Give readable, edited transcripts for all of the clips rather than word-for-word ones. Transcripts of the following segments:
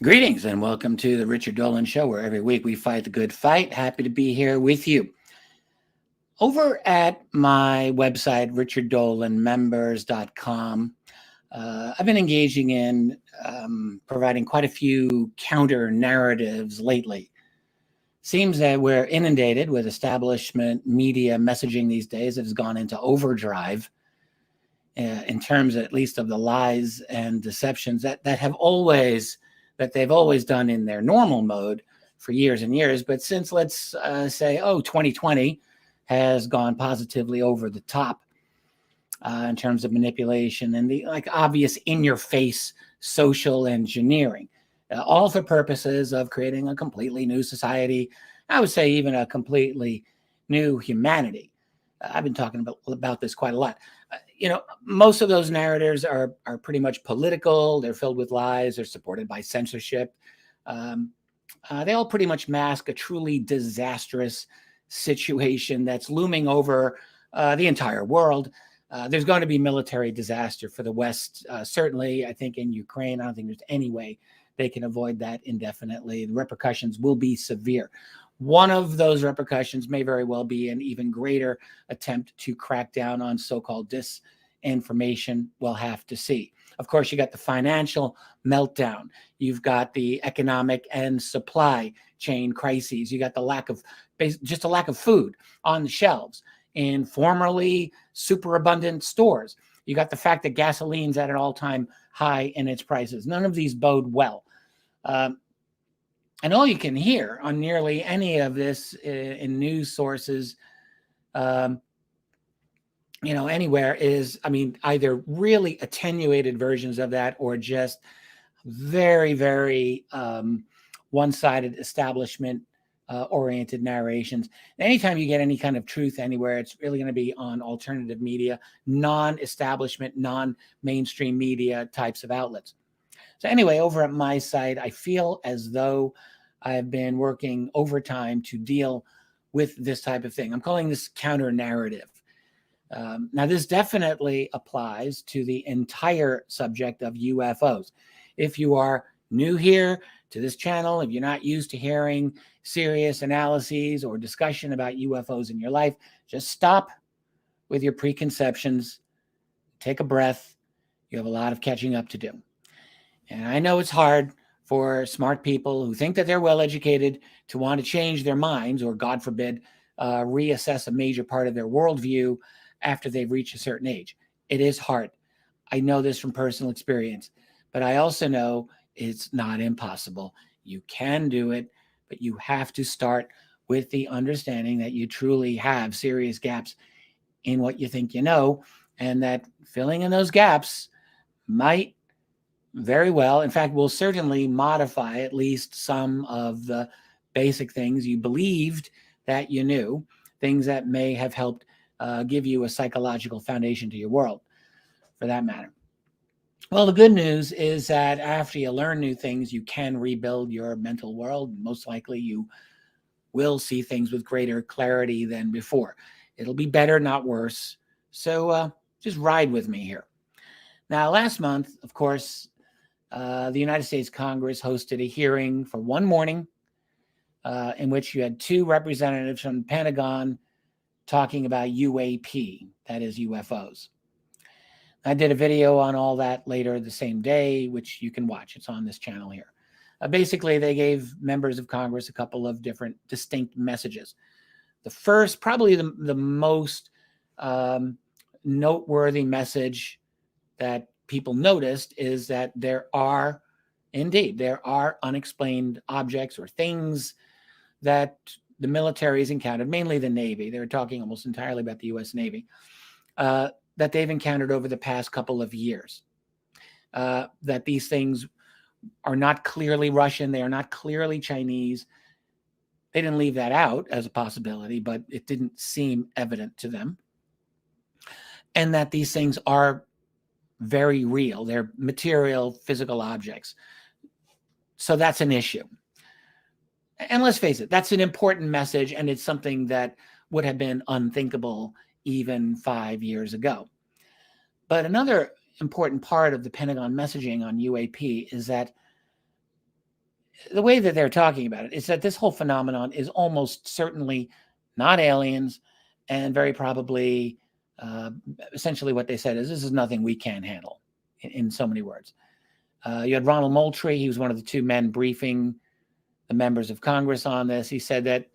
Greetings and welcome to the Richard Dolan Show, where every week we fight the good fight. Happy to be here with you. Over at my website, richarddolanmembers.com, I've been engaging in providing quite a few counter narratives lately. Seems that we're inundated with establishment media messaging these days that has gone into overdrive in terms, at least, of the lies and deceptions that they've always done in their normal mode for years and years. But since, let's say, 2020 has gone positively over the top in terms of manipulation and the obvious in-your-face social engineering, all for purposes of creating a completely new society. I would say even a completely new humanity. I've been talking about this quite a lot. Most of those narratives are pretty much political. They're filled with lies. They're supported by censorship. They all pretty much mask a truly disastrous situation that's looming over the entire world. There's going to be military disaster for the West, certainly. I think in Ukraine, I don't think there's any way they can avoid that indefinitely. The repercussions will be severe. One of those repercussions may very well be an even greater attempt to crack down on so-called disinformation. We'll have to see. Of course, you got the financial meltdown. You've got the economic and supply chain crises. You got the lack of food on the shelves in formerly super abundant stores. You got the fact that gasoline's at an all-time high in its prices. None of these bode well. And all you can hear on nearly any of this in news sources, anywhere is, either really attenuated versions of that or just very, very one-sided establishment oriented narrations. Anytime you get any kind of truth anywhere, it's really going to be on alternative media, non-establishment, non-mainstream media types of outlets. So anyway, over at my site, I feel as though I've been working overtime to deal with this type of thing. I'm calling this counter narrative. Now, this definitely applies to the entire subject of UFOs. If you are new here to this channel, if you're not used to hearing serious analyses or discussion about UFOs in your life, just stop with your preconceptions, take a breath. You have a lot of catching up to do. And I know it's hard for smart people who think that they're well-educated to want to change their minds or, God forbid, reassess a major part of their worldview after they've reached a certain age. It is hard. I know this from personal experience, but I also know it's not impossible. You can do it, but you have to start with the understanding that you truly have serious gaps in what you think you know, and that filling in those gaps might very well, in fact, will certainly modify at least some of the basic things you believed that you knew, things that may have helped give you a psychological foundation to your world, for that matter. Well, the good news is that after you learn new things, you can rebuild your mental world. Most likely you will see things with greater clarity than before. It'll be better, not worse. So just ride with me here. Now, last month, of course, the United States Congress hosted a hearing for one morning in which you had two representatives from the Pentagon talking about UAP, that is UFOs. I did a video on all that later the same day, which you can watch. It's on this channel here. Basically, they gave members of Congress a couple of different distinct messages. The first, probably the most noteworthy message that people noticed is that there are unexplained objects or things that the military has encountered, mainly the Navy. They were talking almost entirely about the U.S. Navy, that they've encountered over the past couple of years. That these things are not clearly Russian. They are not clearly Chinese. They didn't leave that out as a possibility, but it didn't seem evident to them. And that these things are very real. They're material, physical objects. So that's an issue. And let's face it, that's an important message, and it's something that would have been unthinkable even 5 years ago. But another important part of the Pentagon messaging on UAP is that the way that they're talking about it is that this whole phenomenon is almost certainly not aliens, and very probably, essentially what they said is this is nothing we can't handle, in so many words. You had Ronald Moultrie. He was one of the two men briefing the members of Congress on this. He said that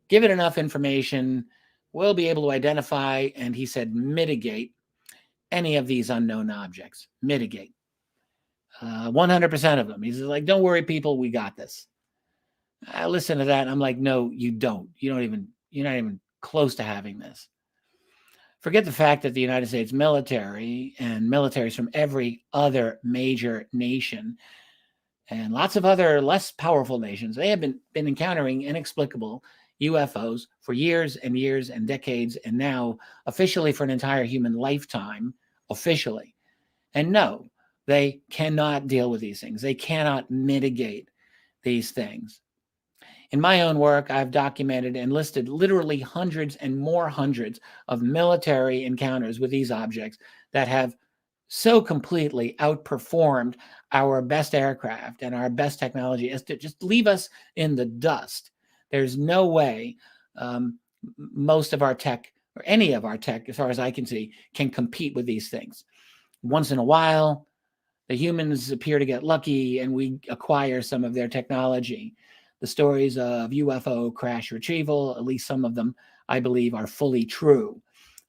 given enough information, we'll be able to identify, and he said mitigate, any of these unknown objects. Mitigate. 100% of them. He's like, don't worry, people, we got this. I listen to that and I'm like, no, you don't. You're not even close to having this. Forget the fact that the United States military and militaries from every other major nation and lots of other less powerful nations, they have been encountering inexplicable UFOs for years and years and decades, and now officially for an entire human lifetime, officially. And no, they cannot deal with these things. They cannot mitigate these things. In my own work, I've documented and listed literally hundreds and more hundreds of military encounters with these objects that have so completely outperformed our best aircraft and our best technology as to just leave us in the dust. There's no way most of our tech, or any of our tech, as far as I can see, can compete with these things. Once in a while, the humans appear to get lucky and we acquire some of their technology. The stories of UFO crash retrieval, at least some of them, I believe, are fully true.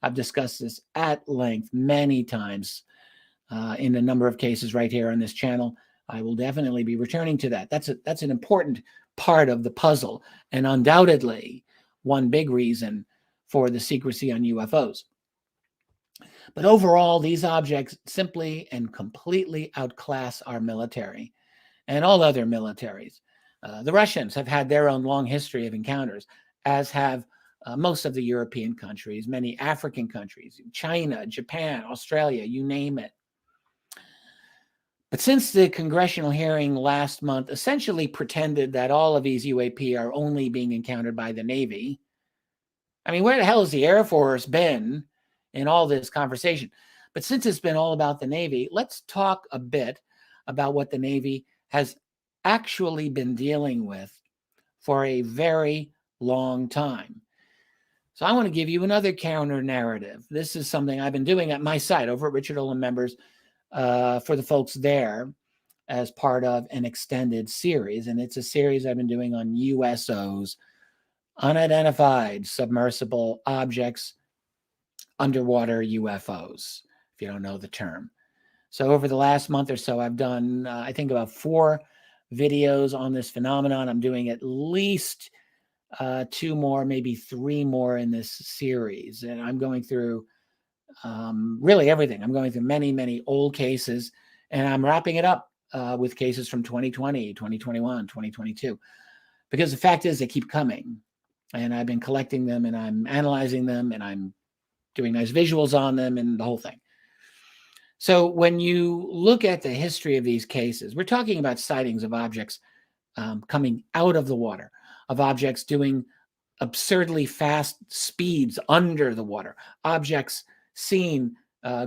I've discussed this at length many times in a number of cases right here on this channel. I will definitely be returning to that. That's an important part of the puzzle, and undoubtedly one big reason for the secrecy on UFOs. But overall, these objects simply and completely outclass our military and all other militaries. The Russians have had their own long history of encounters, as have most of the European countries, many African countries, China, Japan, Australia, you name it. But since the congressional hearing last month essentially pretended that all of these UAP are only being encountered by the Navy, I mean, where the hell has the Air Force been in all this conversation? But since it's been all about the Navy, let's talk a bit about what the Navy has actually been dealing with for a very long time. So I want to give you another counter narrative. This is something I've been doing at my site over at Richard Dolan Members for the folks there as part of an extended series. And it's a series I've been doing on USOs, Unidentified Submersible Objects, underwater UFOs, if you don't know the term. So over the last month or so, I've done, I think, about 4 videos on this phenomenon. I'm doing at least 2 more, maybe 3 more in this series. And I'm going through really everything. I'm going through many, many old cases, and I'm wrapping it up with cases from 2020, 2021, 2022. Because the fact is, they keep coming. And I've been collecting them, and I'm analyzing them, and I'm doing nice visuals on them, and the whole thing. So when you look at the history of these cases, we're talking about sightings of objects coming out of the water, of objects doing absurdly fast speeds under the water, objects seen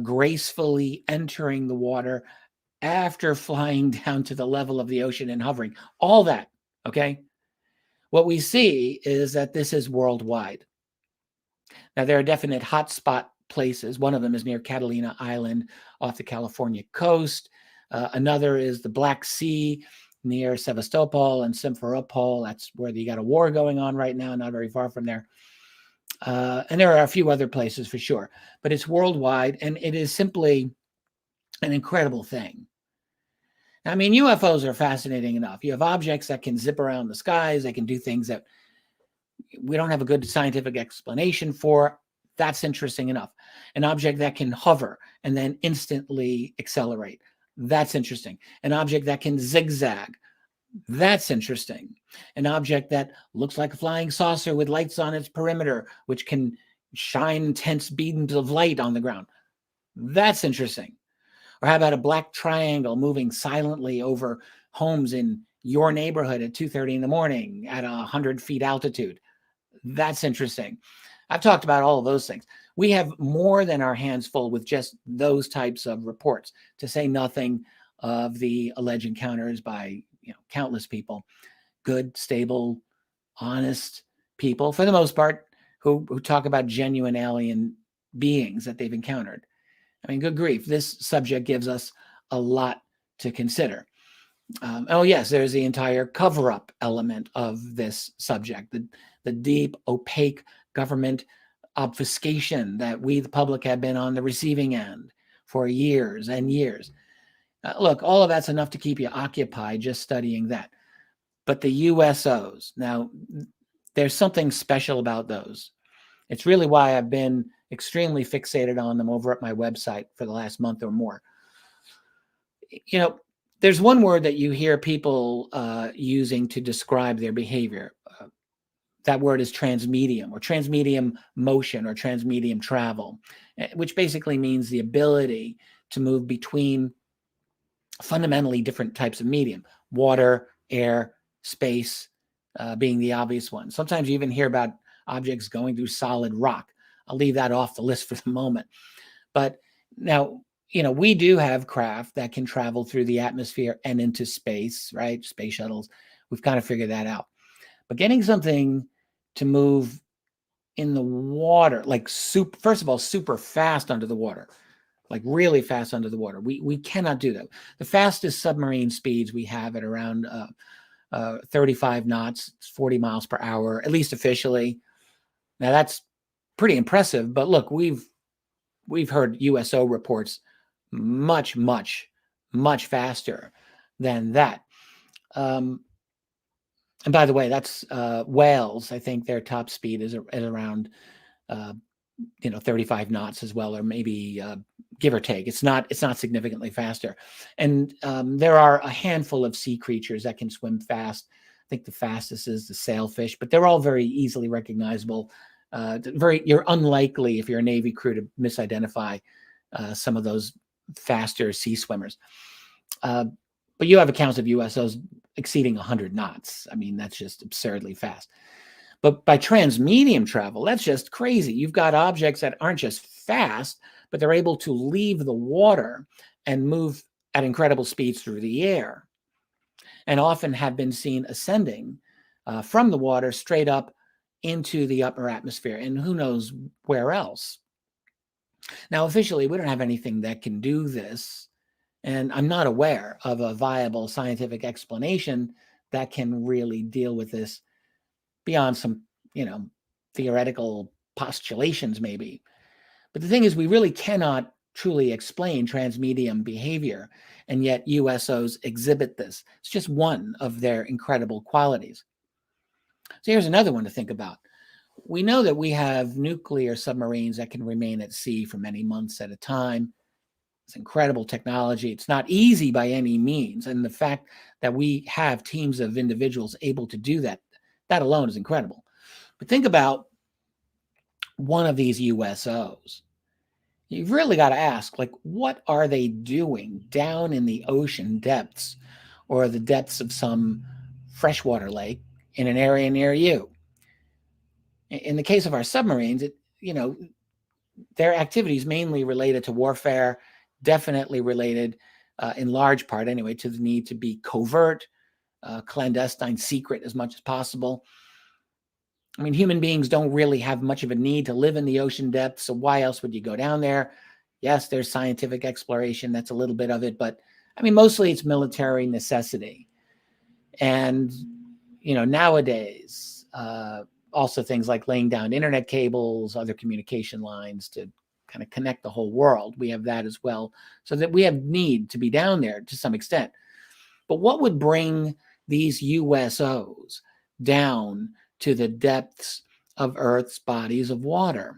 gracefully entering the water after flying down to the level of the ocean and hovering, all that, okay? What we see is that this is worldwide. Now, there are definite hotspot places. One of them is near Catalina Island off the California coast. Another is the Black Sea near Sevastopol and Simferopol. That's where you got a war going on right now, not very far from there. And there are a few other places for sure, but it's worldwide, and it is simply an incredible thing. I mean, UFOs are fascinating enough. You have objects that can zip around the skies. They can do things that we don't have a good scientific explanation for. That's interesting enough. An object that can hover and then instantly accelerate. That's interesting. An object that can zigzag. That's interesting. An object that looks like a flying saucer with lights on its perimeter, which can shine intense beams of light on the ground. That's interesting. Or how about a black triangle moving silently over homes in your neighborhood at 2:30 in the morning at 100 feet altitude? That's interesting. I've talked about all of those things. We have more than our hands full with just those types of reports, to say nothing of the alleged encounters by countless people, good, stable, honest people, for the most part, who talk about genuine alien beings that they've encountered. I mean, good grief, this subject gives us a lot to consider. Oh, yes, there's the entire cover-up element of this subject, the deep, opaque government obfuscation that we, the public, have been on the receiving end for years and years. Look, all of that's enough to keep you occupied just studying that. But the USOs, now, there's something special about those. It's really why I've been extremely fixated on them over at my website for the last month or more. There's one word that you hear people using to describe their behavior. That word is transmedium, or transmedium motion, or transmedium travel, which basically means the ability to move between fundamentally different types of medium: water, air, space being the obvious one. Sometimes you even hear about objects going through solid rock. I'll leave that off the list for the moment. But now, we do have craft that can travel through the atmosphere and into space, right? Space shuttles. We've kind of figured that out. But getting something to move in the water, like first of all, super fast under the water, like really fast under the water, we cannot do that. The fastest submarine speeds we have at around 35 knots, 40 miles per hour, at least officially. Now that's pretty impressive, but look, we've heard USO reports much, much, much faster than that. And by the way, that's whales. I think their top speed is around 35 knots as well, or maybe give or take. It's not significantly faster. And there are a handful of sea creatures that can swim fast. I think the fastest is the sailfish, but they're all very easily recognizable. You're unlikely, if you're a Navy crew, to misidentify some of those faster sea swimmers. But you have accounts of USOs exceeding 100 knots. I mean, that's just absurdly fast. But by transmedium travel, that's just crazy. You've got objects that aren't just fast, but they're able to leave the water and move at incredible speeds through the air, and often have been seen ascending from the water straight up into the upper atmosphere, and who knows where else. Now, officially, we don't have anything that can do this, and I'm not aware of a viable scientific explanation that can really deal with this beyond some, theoretical postulations maybe. But the thing is, we really cannot truly explain transmedium behavior, and yet USOs exhibit this. It's just one of their incredible qualities. So here's another one to think about. We know that we have nuclear submarines that can remain at sea for many months at a time. It's incredible technology. It's not easy by any means. And the fact that we have teams of individuals able to do that, that alone is incredible. But think about one of these USOs. You've really got to ask, what are they doing down in the ocean depths, or the depths of some freshwater lake in an area near you? In the case of our submarines, their activities mainly related to warfare, definitely related, in large part anyway, to the need to be covert, clandestine, secret as much as possible. I mean, human beings don't really have much of a need to live in the ocean depths, so why else would you go down there? Yes, there's scientific exploration, that's a little bit of it, but I mean, mostly it's military necessity. And, nowadays, also things like laying down internet cables, other communication lines to kind of connect the whole world. We have that as well, so that we have need to be down there to some extent. But what would bring these USOs down to the depths of Earth's bodies of water?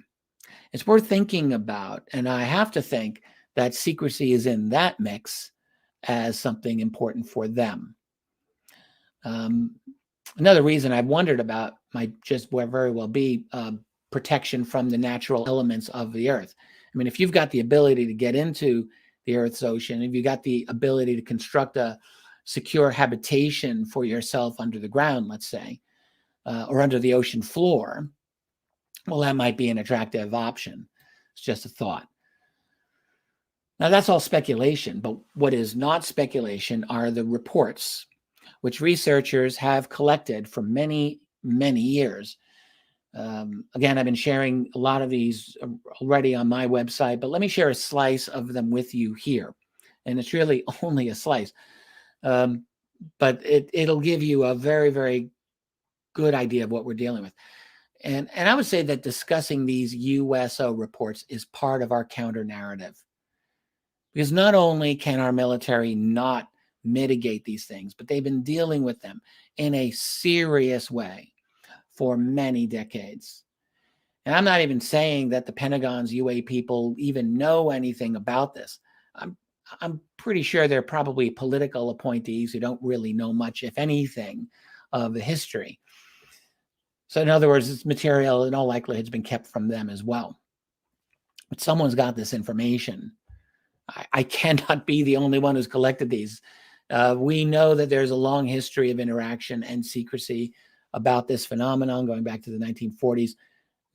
It's worth thinking about, and I have to think that secrecy is in that mix as something important for them. Another reason I've wondered about might just very well be protection from the natural elements of the Earth. I mean, if you've got the ability to get into the Earth's ocean, if you've got the ability to construct a secure habitation for yourself under the ground, let's say, or under the ocean floor, well, that might be an attractive option. It's just a thought. Now, that's all speculation, but what is not speculation are the reports. which researchers have collected for many, many years. Again, I've been sharing a lot of these already on my website, but let me share a slice of them with you here. And it's really only a slice, but it'll give you a very, very good idea of what we're dealing with. And I would say that discussing these USO reports is part of our counter narrative. Because not only can our military not mitigate these things, but they've been dealing with them in a serious way for many decades. And I'm not even saying that the Pentagon's UA people even know anything about this. I'm pretty sure they're probably political appointees who don't really know much, if anything, of the history. So in other words, this material in all likelihood has been kept from them as well. But someone's got this information. I cannot be the only one who's collected these. We know that there's a long history of interaction and secrecy about this phenomenon going back to the 1940s.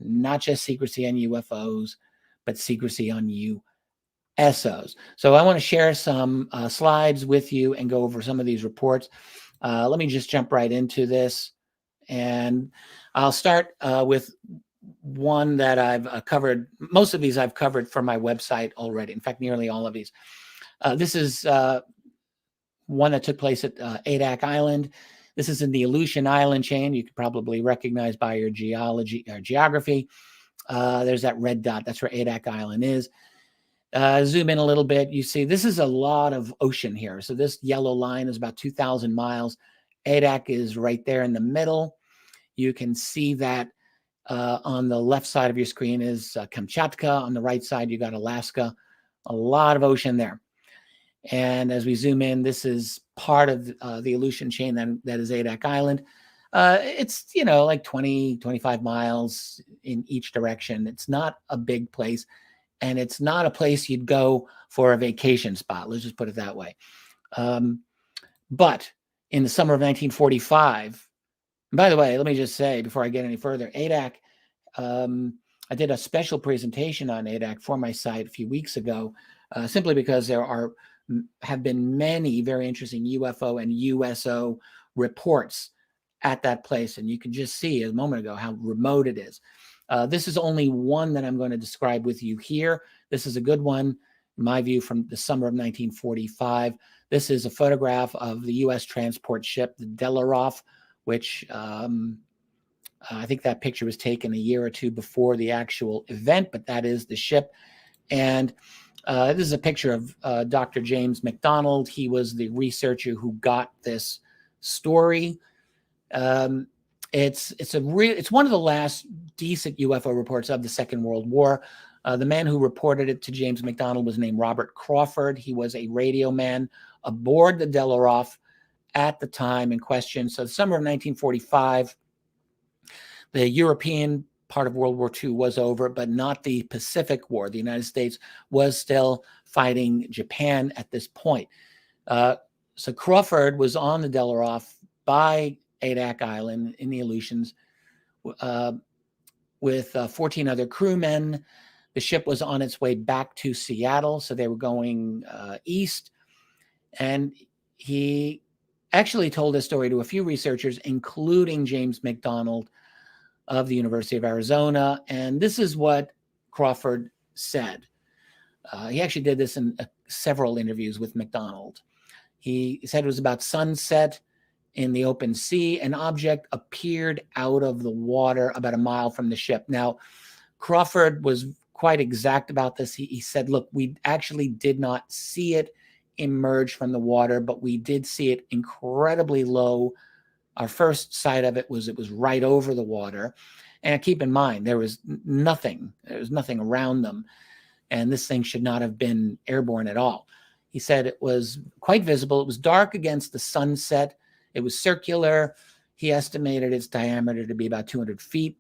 Not just secrecy on UFOs, but secrecy on USOs. So I want to share some slides with you and go over some of these reports. Let me just jump right into this. And I'll start with one that I've covered. Most of these I've covered from my website already. In fact, nearly all of these. This is one that took place at Adak Island. This is in the Aleutian Island chain. You could probably recognize by your geography. There's that red dot. That's where Adak Island is. Zoom in a little bit. You see this is a lot of ocean here. So this yellow line is about 2,000 miles. Adak is right there in the middle. You can see that on the left side of your screen is Kamchatka. On the right side, you got Alaska. A lot of ocean there. And as we zoom in, this is part of the Aleutian chain that is Adak Island. It's, like 20, 25 miles in each direction. It's not a big place, and it's not a place you'd go for a vacation spot. Let's just put it that way. But in the summer of 1945, and by the way, let me just say before I get any further, Adak, I did a special presentation on Adak for my site a few weeks ago, simply because there have been many very interesting UFO and USO reports at that place. And you can just see a moment ago how remote it is. This is only one that I'm going to describe with you here. This is a good one, in my view, from the summer of 1945. This is a photograph of the U.S. transport ship, the Delaroff, which I think that picture was taken a year or two before the actual event, but that is the ship. And this is a picture of Dr. James McDonald. He was the researcher who got this story. It's one of the last decent UFO reports of the Second World War. The man who reported it to James McDonald was named Robert Crawford. He was a radio man aboard the Delaroff at the time in question. So the summer of 1945, the European part of World War II was over, but not the Pacific War. The United States was still fighting Japan at this point. So Crawford was on the Delaroff by Adak Island in the Aleutians with 14 other crewmen. The ship was on its way back to Seattle, so they were going east. And he actually told this story to a few researchers, including James McDonald of the University of Arizona. And this is what Crawford said. He actually did this in several interviews with McDonald. He said it was about sunset in the open sea. An object appeared out of the water about a mile from the ship. Now, Crawford was quite exact about this. He said, look, we actually did not see it emerge from the water, but we did see it incredibly low. Our first sight of it was right over the water. And keep in mind, there was nothing around them. And this thing should not have been airborne at all. He said it was quite visible. It was dark against the sunset. It was circular. He estimated its diameter to be about 200 feet.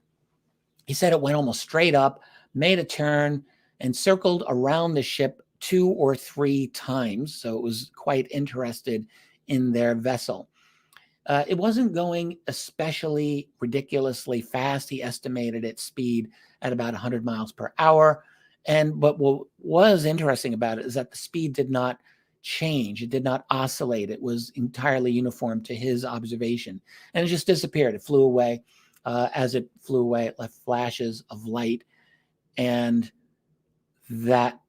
He said it went almost straight up, made a turn, and circled around the ship 2 or 3 times. So it was quite interested in their vessel. It wasn't going especially ridiculously fast. He estimated its speed at about 100 miles per hour. But what was interesting about it is that the speed did not change. It did not oscillate. It was entirely uniform to his observation. And it just disappeared. It flew away. As it flew away, it left flashes of light. And that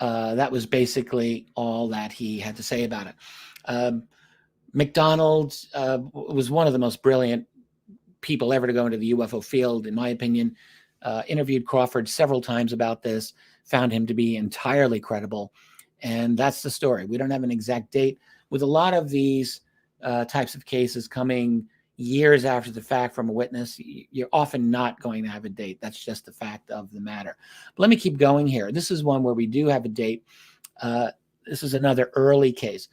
was basically all that he had to say about it. McDonald was one of the most brilliant people ever to go into the UFO field, in my opinion. Interviewed Crawford several times about this, found him to be entirely credible. And that's the story. We don't have an exact date. With a lot of these types of cases coming years after the fact from a witness, you're often not going to have a date. That's just the fact of the matter. But let me keep going here. This is one where we do have a date. This is another early case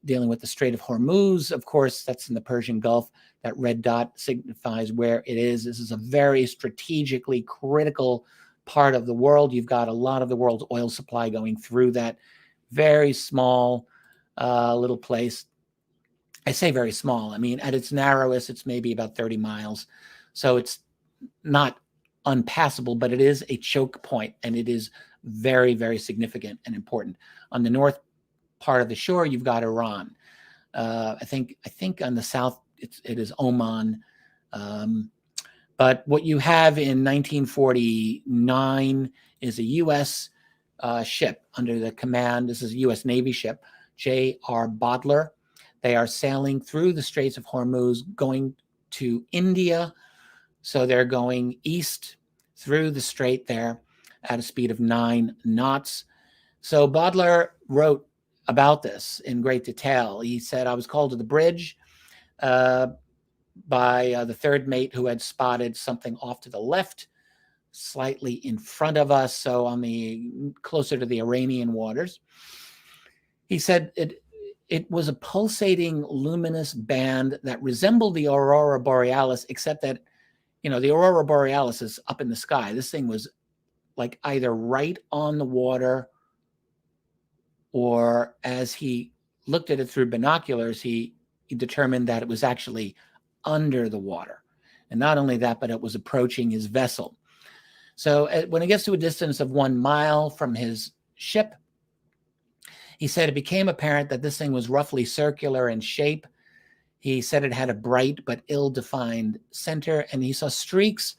dealing with the Strait of Hormuz. Of course, that's in the Persian Gulf. That red dot signifies where it is. This is a very strategically critical part of the world. You've got a lot of the world's oil supply going through that very small little place. I say very small. I mean, at its narrowest, it's maybe about 30 miles. So it's not unpassable, but it is a choke point, and it is very, very significant and important. On the north part of the shore, you've got Iran. I think on the south, it is Oman. But what you have in 1949 is a U.S. Ship under the command. This is a U.S. Navy ship, J.R. Bodler. They are sailing through the Straits of Hormuz, going to India. So they're going east through the strait there at a speed of 9 knots. So Bodler wrote about this in great detail. He said, I was called to the bridge by the third mate, who had spotted something off to the left, slightly in front of us, so on the closer to the Iranian waters. He said it was a pulsating luminous band that resembled the aurora borealis, except that, you know, the aurora borealis is up in the sky. This thing was like either right on the water, or as he looked at it through binoculars, he determined that it was actually under the water. And not only that, but it was approaching his vessel. So when it gets to a distance of 1 mile from his ship, he said it became apparent that this thing was roughly circular in shape. He said it had a bright but ill-defined center, and he saw streaks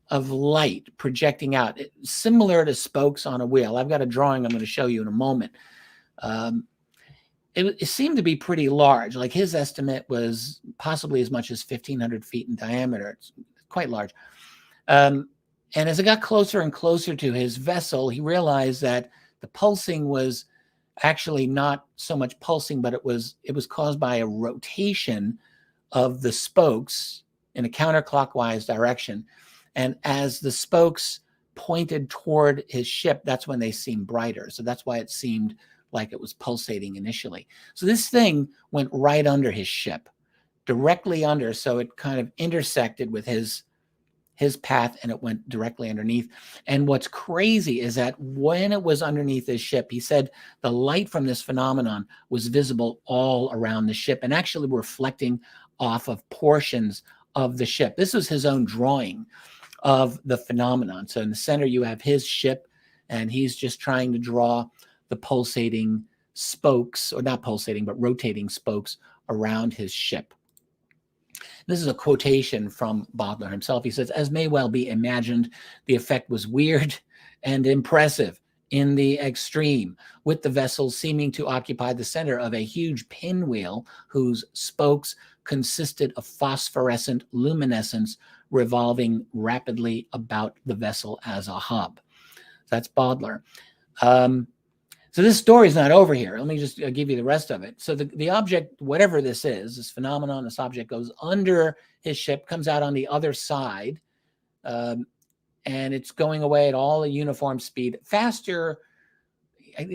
of light projecting out, similar to spokes on a wheel. I've got a drawing I'm going to show you in a moment. It seemed to be pretty large. Like, his estimate was possibly as much as 1,500 feet in diameter. It's quite large. And as it got closer and closer to his vessel, he realized that the pulsing was actually not so much pulsing, but it was caused by a rotation of the spokes in a counterclockwise direction. And as the spokes pointed toward his ship, that's when they seemed brighter. So that's why it seemed like it was pulsating initially. So this thing went right under his ship, directly under. So it kind of intersected with his path, and it went directly underneath. And what's crazy is that when it was underneath his ship, he said the light from this phenomenon was visible all around the ship and actually reflecting off of portions of the ship. This was his own drawing of the phenomenon. So in the center, you have his ship, and he's just trying to draw the pulsating spokes, or not pulsating, but rotating spokes around his ship. This is a quotation from Bodler himself. He says, as may well be imagined, the effect was weird and impressive in the extreme, with the vessel seeming to occupy the center of a huge pinwheel whose spokes consisted of phosphorescent luminescence revolving rapidly about the vessel as a hub. That's Bodler. So this story is not over here. Let me just give you the rest of it. So the object, whatever this is, this phenomenon, this object goes under his ship, comes out on the other side, and it's going away at all a uniform speed, faster.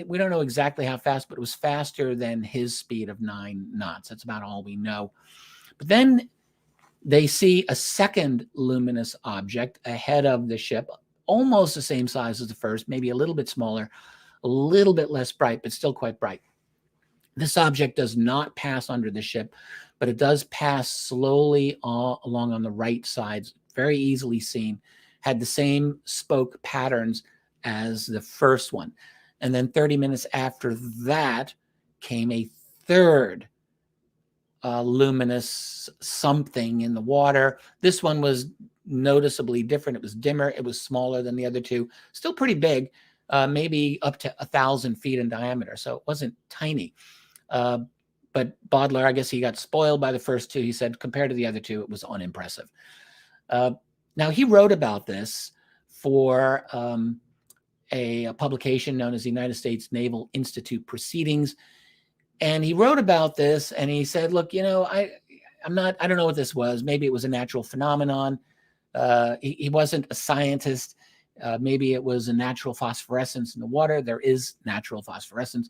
We don't know exactly how fast, but it was faster than his speed of 9 knots. That's about all we know. But then they see a second luminous object ahead of the ship, almost the same size as the first, maybe a little bit smaller, a little bit less bright, but still quite bright. This object does not pass under the ship, but it does pass slowly along on the right side, very easily seen, had the same spoke patterns as the first one. And then 30 minutes after that came a third luminous something in the water. This one was noticeably different. It was dimmer. It was smaller than the other two. Still pretty big, maybe up to 1,000 feet in diameter. So it wasn't tiny. But Bodler, I guess he got spoiled by the first two. He said, compared to the other two, it was unimpressive. Now, he wrote about this for a publication known as the United States Naval Institute Proceedings. And he wrote about this and he said, look, you know, I don't know what this was. Maybe it was a natural phenomenon. He wasn't a scientist. Maybe it was a natural phosphorescence in the water. There is natural phosphorescence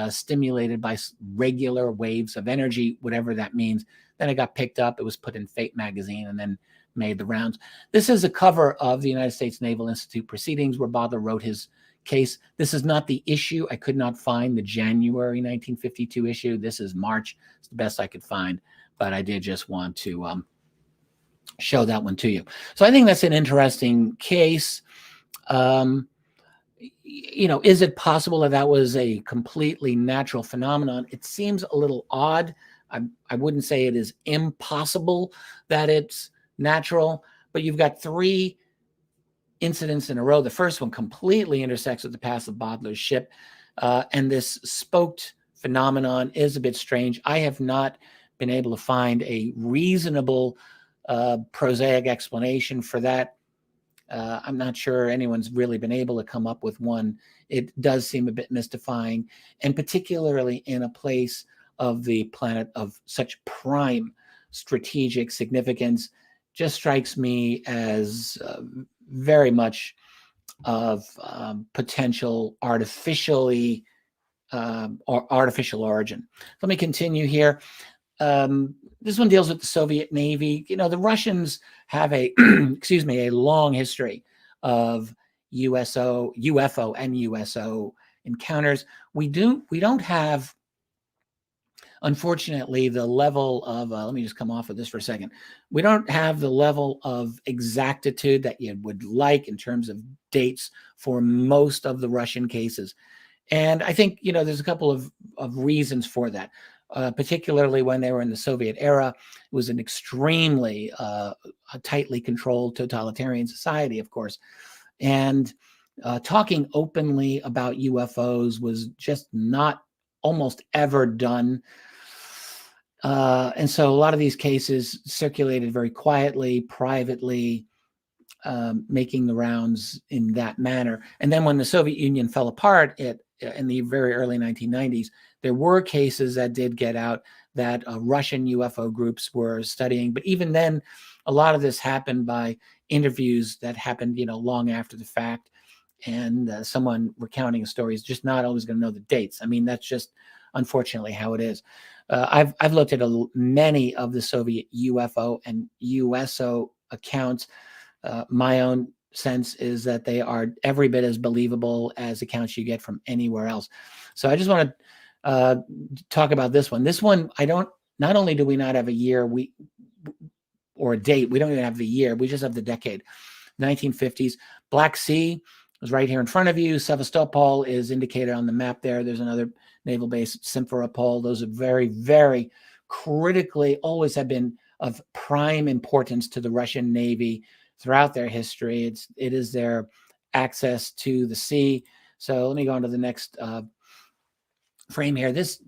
stimulated by regular waves of energy, whatever that means. Then it got picked up. It was put in Fate magazine and then made the rounds. This is a cover of the United States Naval Institute Proceedings where Bodler wrote his case. This is not the issue. I could not find the January 1952 issue. This is March. It's the best I could find, but I did just want to show that one to you. So I think that's an interesting case. You know, is it possible that that was a completely natural phenomenon? It seems a little odd. I wouldn't say it is impossible that it's natural, but you've got three incidents in a row. The first one completely intersects with the path of Bodler's ship, and this spoked phenomenon is a bit strange. I have not been able to find a reasonable prosaic explanation for that. I'm not sure anyone's really been able to come up with one. It does seem a bit mystifying, and particularly in a place of the planet of such prime strategic significance, just strikes me as very much of potential artificially or artificial origin. Let me continue here. This one deals with the Soviet Navy. You know, the Russians have a, excuse me, a long history of UFO and USO encounters. We don't have, unfortunately, the level of, let me just come off of this for a second. We don't have the level of exactitude that you would like in terms of dates for most of the Russian cases. And I think, you know, there's a couple of reasons for that. Particularly when they were in the Soviet era, it was an extremely tightly controlled totalitarian society, of course. And talking openly about UFOs was just not almost ever done. And so a lot of these cases circulated very quietly, privately, making the rounds in that manner. And then when the Soviet Union fell apart in the very early 1990s, there were cases that did get out that Russian UFO groups were studying. But even then, a lot of this happened by interviews that happened, you know, long after the fact. And someone recounting a story is just not always going to know the dates. I mean, that's just unfortunately how it is. I've looked at many of the Soviet UFO and USO accounts. My own sense is that they are every bit as believable as accounts you get from anywhere else. So I just want to talk about this one. This one, not only do we not have a year or a date, we don't even have the year, we just have the decade. 1950s. Black Sea is right here in front of you. Sevastopol is indicated on the map there. There's another naval base, Simferopol. Those are very, very critically, always have been of prime importance to the Russian Navy throughout their history. It is their access to the sea. So let me go on to the next frame here. This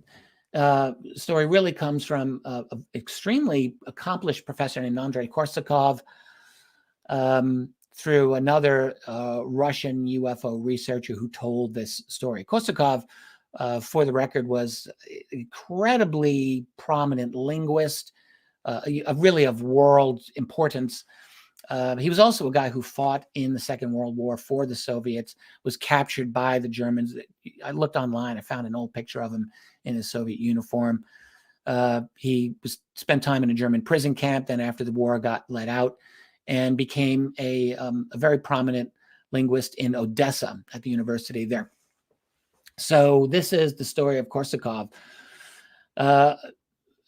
story really comes from an extremely accomplished professor named Andrei Korsakov, through another Russian UFO researcher who told this story. Korsakov, for the record, was an incredibly prominent linguist, really of world importance. He was also a guy who fought in the Second World War for the Soviets, was captured by the Germans. I looked online, I found an old picture of him in his Soviet uniform. He spent time in a German prison camp, then after the war got let out and became a very prominent linguist in Odessa at the university there. So this is the story of Korsakov.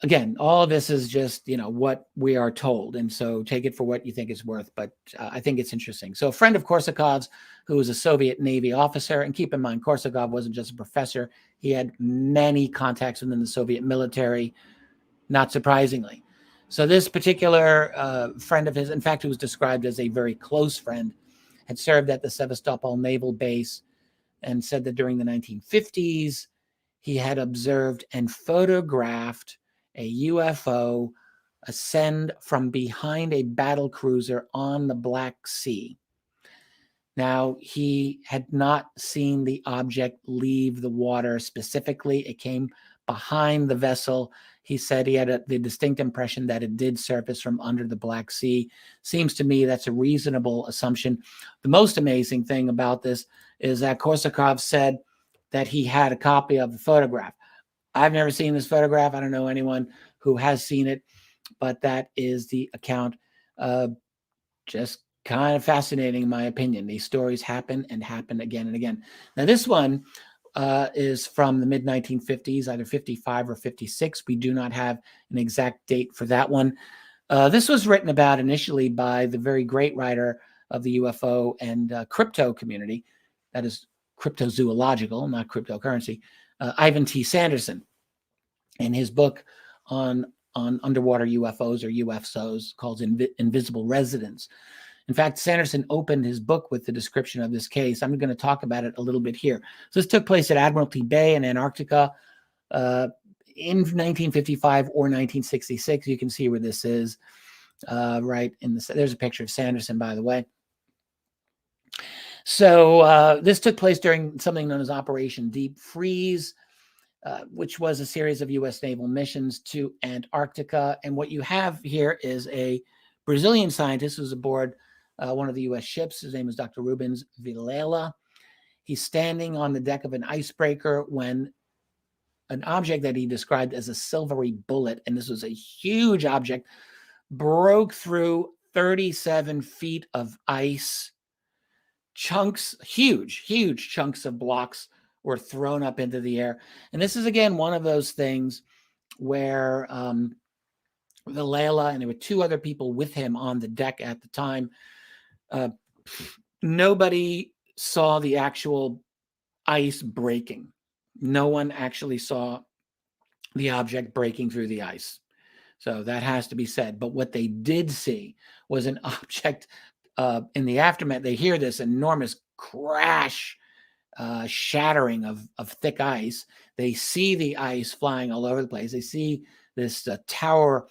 again, all of this is just, what we are told. And so take it for what you think it's worth. But I think it's interesting. So a friend of Korsakov's, who was a Soviet Navy officer, and keep in mind, Korsakov wasn't just a professor. He had many contacts within the Soviet military, not surprisingly. So this particular friend of his, in fact, who was described as a very close friend, had served at the Sevastopol Naval Base and said that during the 1950s, he had observed and photographed a UFO ascend from behind a battle cruiser on the Black Sea. Now, he had not seen the object leave the water specifically. It came behind the vessel. He said he had the distinct impression that it did surface from under the Black Sea. Seems to me that's a reasonable assumption. The most amazing thing about this is that Korsakov said that he had a copy of the photograph. I've never seen this photograph. I don't know anyone who has seen it, but that is the account. Just kind of fascinating, in my opinion. These stories happen and happen again and again. Now, this one is from the mid-1950s, either 55 or 56. We do not have an exact date for that one. This was written about initially by the very great writer of the UFO and crypto community, that is cryptozoological, not cryptocurrency, Ivan T. Sanderson, in his book on underwater UFOs or UFOs called Invisible Residents. In fact, Sanderson opened his book with the description of this case. I'm going to talk about it a little bit here. So this took place at Admiralty Bay in Antarctica in 1955 or 1966. You can see where this is right in the, there's a picture of Sanderson, by the way. So this took place during something known as Operation Deep Freeze, which was a series of U.S. naval missions to Antarctica. And what you have here is a Brazilian scientist who's aboard one of the U.S. ships. His name is Dr. Rubens Vilela. He's standing on the deck of an icebreaker when an object that he described as a silvery bullet, and this was a huge object, broke through 37 feet of ice. Chunks, huge chunks of blocks were thrown up into the air. And this is, again, one of those things where Vilela, and there were two other people with him on the deck at the time, nobody saw the actual ice breaking. No one actually saw the object breaking through the ice. So that has to be said. But what they did see was an object in the aftermath. They hear this enormous crash, shattering of thick ice. They see the ice flying all over the place. They see this tower,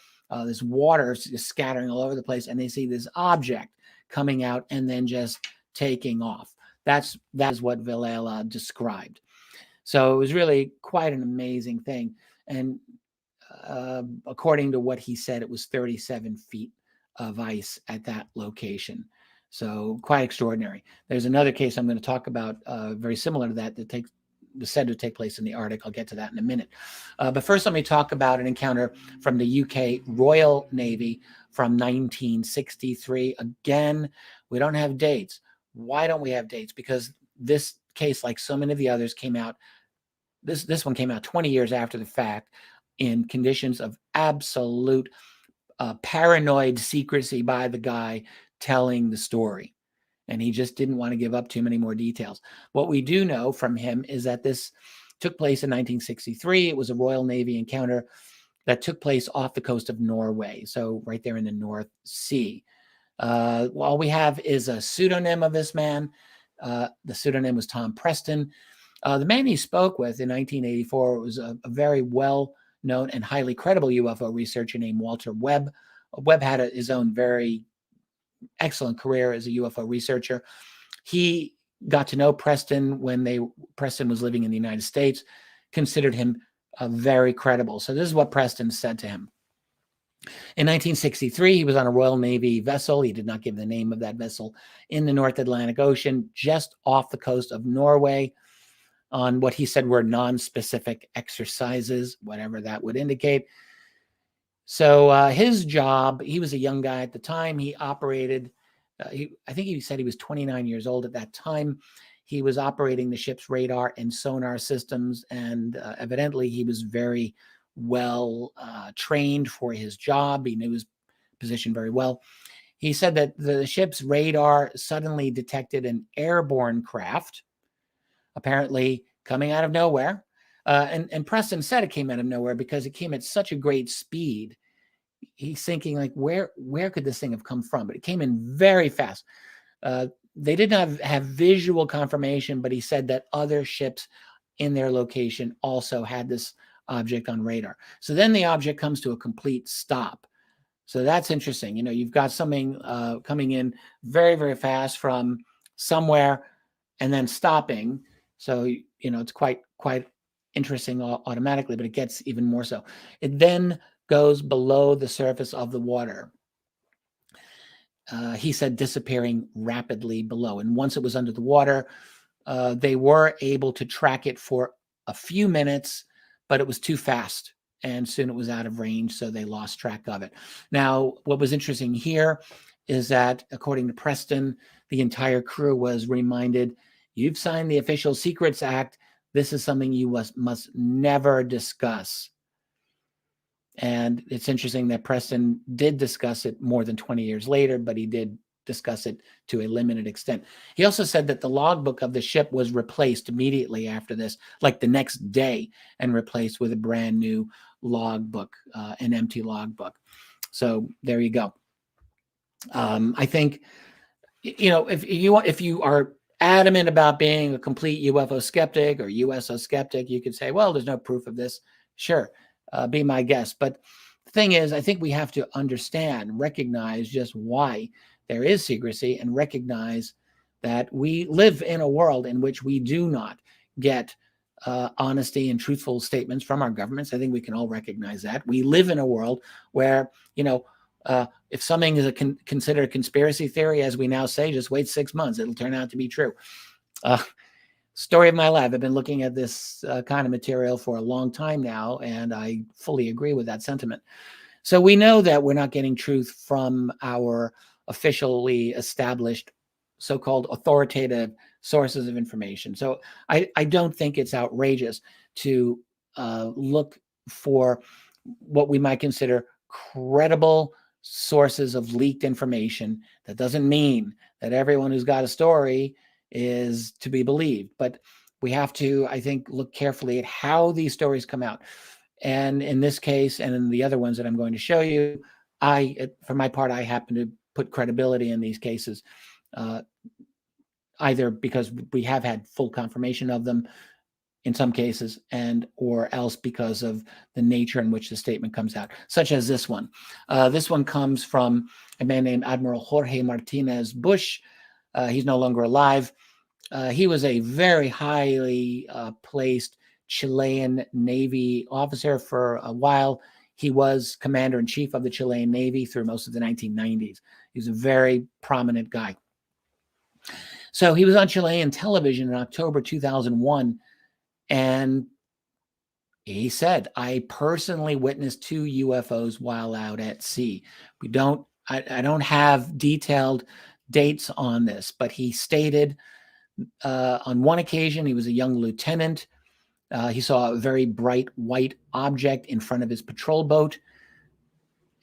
this water just scattering all over the place, and they see this object coming out and then just taking off. That is what Vilela described. So it was really quite an amazing thing. And according to what he said, it was 37 feet of ice at that location. So quite extraordinary. There's another case I'm going to talk about very similar to that was said to take place in the Arctic. I'll get to that in a minute. But first, let me talk about an encounter from the UK Royal Navy from 1963. Again, we don't have dates. Why don't we have dates? Because this case, like so many of the others, came out, this one came out 20 years after the fact in conditions of absolute paranoid secrecy by the guy telling the story. And he just didn't want to give up too many more details. What we do know from him is that this took place in 1963. It was a Royal Navy encounter that took place off the coast of Norway, so right there in the North Sea. All we have is a pseudonym of this man. The pseudonym was Tom Preston. The man he spoke with in 1984 was a very well-known and highly credible UFO researcher named Walter Webb. Webb had his own very excellent career as a UFO researcher. He got to know Preston when Preston was living in the United States, considered him very credible. So this is what Preston said to him. In 1963, he was on a Royal Navy vessel. He did not give the name of that vessel, in the North Atlantic Ocean, just off the coast of Norway, on what he said were non-specific exercises, whatever that would indicate. So his job, he was a young guy at the time. He operated, I think he said he was 29 years old at that time. He was operating the ship's radar and sonar systems, and evidently he was very well trained for his job. He knew his position very well. He said that the ship's radar suddenly detected an airborne craft, apparently coming out of nowhere. And Preston said it came out of nowhere because it came at such a great speed. He's thinking, like, where could this thing have come from? But it came in very fast. They did not have visual confirmation, but he said that other ships in their location also had this object on radar. So then the object comes to a complete stop. So that's interesting. You've got something coming in very, very fast from somewhere and then stopping. So, it's quite interesting automatically, but it gets even more so. It then goes below the surface of the water. He said disappearing rapidly below. And once it was under the water, they were able to track it for a few minutes, but it was too fast. And soon it was out of range, so they lost track of it. Now, what was interesting here is that, according to Preston, the entire crew was reminded, you've signed the Official Secrets Act. This is something you must never discuss. And it's interesting that Preston did discuss it more than 20 years later, but he did discuss it to a limited extent. He also said that the logbook of the ship was replaced immediately after this, like the next day, and replaced with a brand new logbook, an empty logbook. So there you go. I think, if you are adamant about being a complete UFO skeptic or USO skeptic, you could say, well, there's no proof of this. Sure, be my guest. But the thing is, I think we have to understand, recognize just why there is secrecy, and recognize that we live in a world in which we do not get honesty and truthful statements from our governments. I think we can all recognize that. We live in a world where, if something is considered a conspiracy theory, as we now say, just wait 6 months. It'll turn out to be true. Story of my life. I've been looking at this kind of material for a long time now, and I fully agree with that sentiment. So we know that we're not getting truth from our officially established so-called authoritative sources of information. So I don't think it's outrageous to look for what we might consider credible sources of leaked information. That doesn't mean that everyone who's got a story is to be believed, but we have to, I think, look carefully at how these stories come out. And in this case, and in the other ones that I'm going to show you, for my part, I happen to put credibility in these cases, either because we have had full confirmation of them in some cases, or else because of the nature in which the statement comes out, such as this one. This one comes from a man named Admiral Jorge Martinez Bush. He's no longer alive. He was a very highly placed Chilean Navy officer for a while. He was commander-in-chief of the Chilean Navy through most of the 1990s. He was a very prominent guy. So he was on Chilean television in October 2001, and he said, I personally witnessed 2 UFOs while out at sea. I don't have detailed dates on this, but he stated on one occasion, he was a young lieutenant. He saw a very bright white object in front of his patrol boat.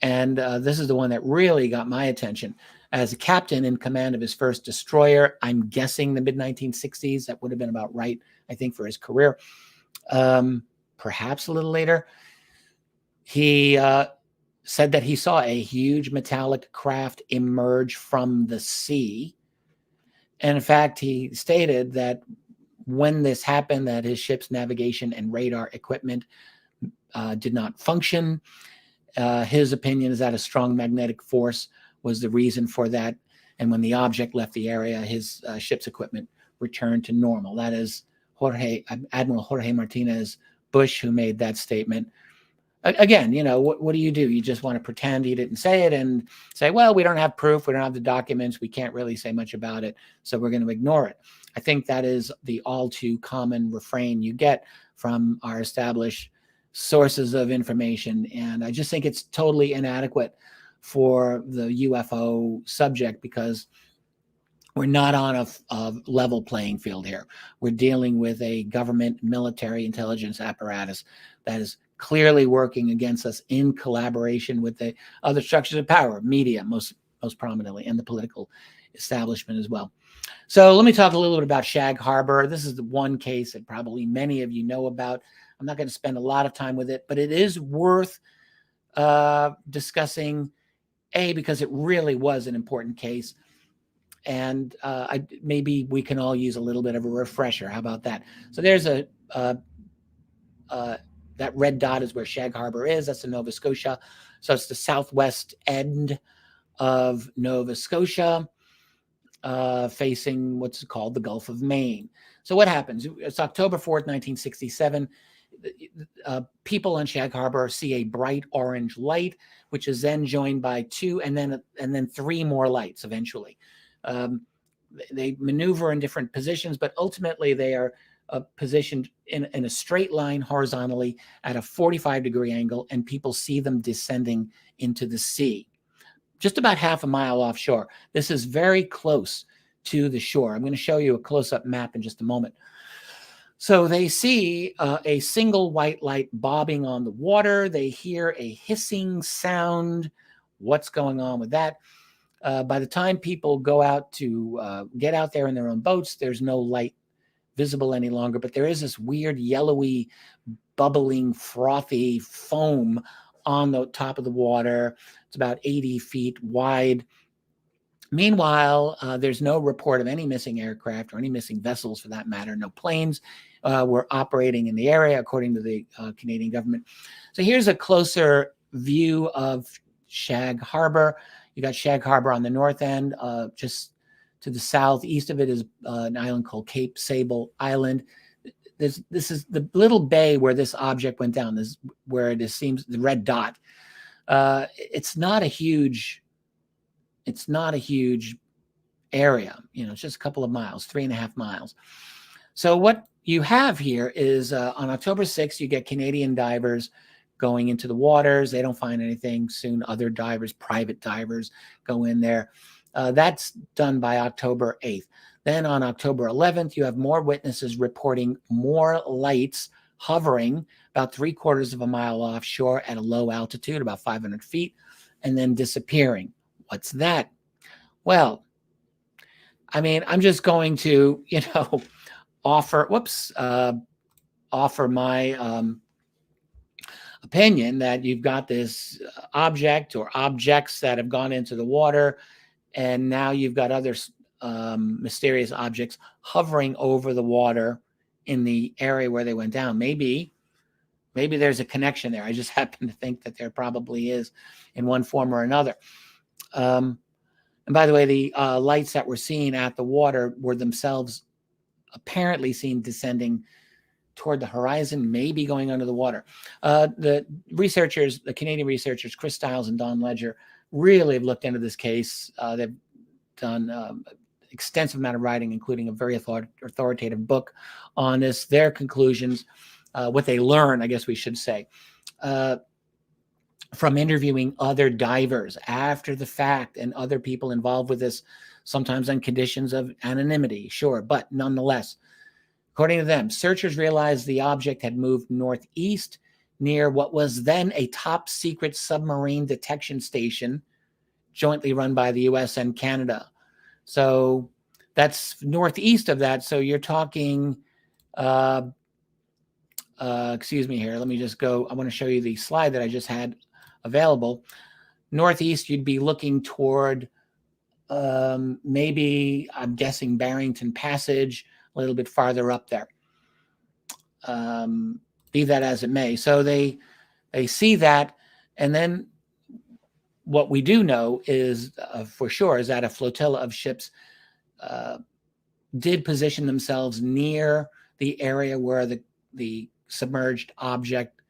And this is the one that really got my attention. As a captain in command of his first destroyer, I'm guessing the mid-1960s, that would have been about right, I think, for his career. Perhaps a little later, he said that he saw a huge metallic craft emerge from the sea. And in fact, he stated that when this happened, that his ship's navigation and radar equipment did not function. His opinion is that a strong magnetic force was the reason for that. And when the object left the area, his ship's equipment returned to normal. That is Admiral Jorge Martinez Bush, who made that statement. Again, what do? You just want to pretend he didn't say it and say, well, we don't have proof. We don't have the documents. We can't really say much about it, so we're going to ignore it. I think that is the all too common refrain you get from our established sources of information. And I just think it's totally inadequate for the UFO subject, because we're not on a level playing field here. We're dealing with a government military intelligence apparatus that is clearly working against us in collaboration with the other structures of power, media, most prominently, and the political establishment as well. So let me talk a little bit about Shag Harbor. This is the one case that probably many of you know about. I'm not going to spend a lot of time with it, but it is worth discussing, because it really was an important case. And maybe we can all use a little bit of a refresher. How about that? So there's that red dot is where Shag Harbor is. That's in Nova Scotia. So it's the southwest end of Nova Scotia, facing what's called the Gulf of Maine. So what happens? It's October 4th, 1967. People on Shag Harbor see a bright orange light, which is then joined by 2 and then 3 more lights eventually. They maneuver in different positions, but ultimately they are positioned in a straight line horizontally at a 45-degree angle, and people see them descending into the sea, just about half a mile offshore. This is very close to the shore. I'm going to show you a close-up map in just a moment. So they see a single white light bobbing on the water. They hear a hissing sound. What's going on with that? By the time people go out to get out there in their own boats, there's no light visible any longer, but there is this weird yellowy, bubbling, frothy foam on the top of the water. It's about 80 feet wide. Meanwhile, there's no report of any missing aircraft or any missing vessels for that matter. No planes were operating in the area, according to the Canadian government. So here's a closer view of Shag Harbor. You got Shag Harbor on the north end. Just to the southeast of it is an island called Cape Sable Island. This is the little bay where this object went down. This is where it seems the red dot. It's not a huge area. It's just a couple of miles, 3.5 miles. So what you have here is on October 6th, you get Canadian divers going into the waters. They don't find anything. Soon other divers, private divers, go in there. That's done by October 8th. Then on October 11th, you have more witnesses reporting more lights hovering about 3/4 of a mile offshore at a low altitude, about 500 feet, and then disappearing. What's that? Well, I'm just going to, offer my opinion that you've got this object or objects that have gone into the water, and now you've got other mysterious objects hovering over the water in the area where they went down. Maybe there's a connection there. I just happen to think that there probably is in one form or another. And by the way, the lights that were seen at the water were themselves apparently seen descending toward the horizon, maybe going under the water. The Canadian researchers, Chris Stiles and Don Ledger, really have looked into this case. They've done extensive amount of writing, including a very authoritative book on this. Their conclusions, what they learn, I guess we should say, from interviewing other divers after the fact and other people involved with this, sometimes on conditions of anonymity, sure, but nonetheless, according to them, searchers realized the object had moved northeast near what was then a top secret submarine detection station jointly run by the US and Canada. So that's northeast of that. So you're talking, excuse me here. Let me just go. I want to show you the slide that I just had available. Northeast, you'd be looking toward maybe, I'm guessing, Barrington Passage, a little bit farther up there. Be that as it may. So they see that, and then what we do know is for sure is that a flotilla of ships did position themselves near the area where the submerged object